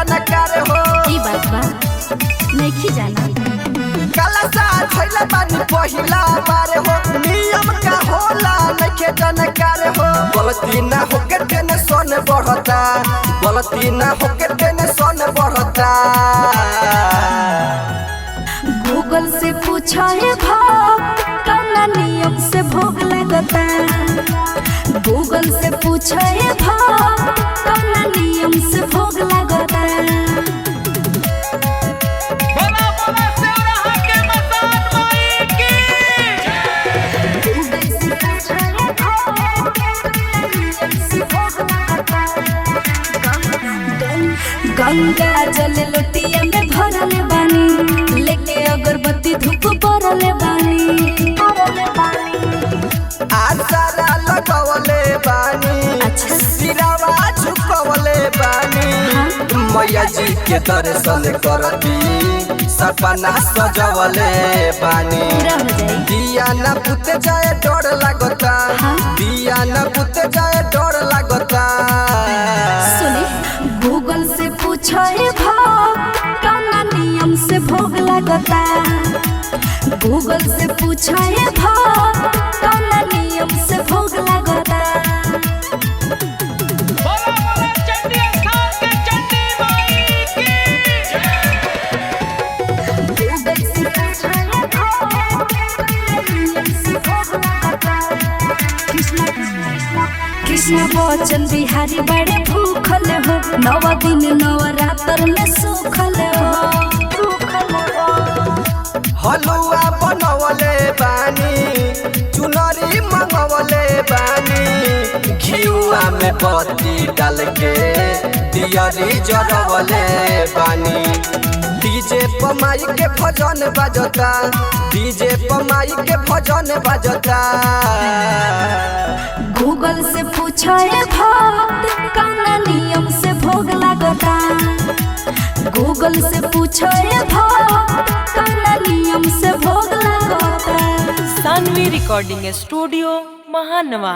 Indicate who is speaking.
Speaker 1: जानकार हो
Speaker 2: ई बात बा नहीं जाना
Speaker 1: काला सा थैला बानी पहिला बार हो नियम का होला नहीं जानकार हो गलती ना होके टेंशन बढ़ता गलती ना होके टेंशन बढ़ता
Speaker 2: गूगल से पूछा है भाव कौना नियम से भोग लगता गूगल से पूछा है भाव कौना नियम से भोग लगता गंगा जल लोटिया में भरल बानी लेके अगरबत्ती धूप बरल बानी
Speaker 1: आसारा लगवले बानी
Speaker 2: अच्छा
Speaker 1: सिरावा झुकवले बानी मैया जी के दर्शन करती सपना सजवले बानी
Speaker 2: पूरा हो जाए
Speaker 1: दिया न बुत जाए डर लगता दिया न बुत जाए डर लगता
Speaker 2: सुनी गूगल से पूछा है भाव कौना नियम से भोग लगता गूगल से पूछा है भाव कौना नियम से भोग लगता कृष्ण बच्चन बिहारी बड़े भूखल हो नव दिन नवरात्र में सुखल हो
Speaker 1: हलुआ बनवले बानी चुनरी मंगवले बानी घिउआ में बत्ती डाल के दियरी जरवले बानी डीजे पमाई के भजन बजता डीजे पमाई के भजन बजता
Speaker 2: गूगल से पूछा है भक्त कौना नियम से भोग लगता गूगल से पूछा है भक्त कौना नियम से भोग लगता
Speaker 3: सानवी रिकॉर्डिंग स्टूडियो महानवा।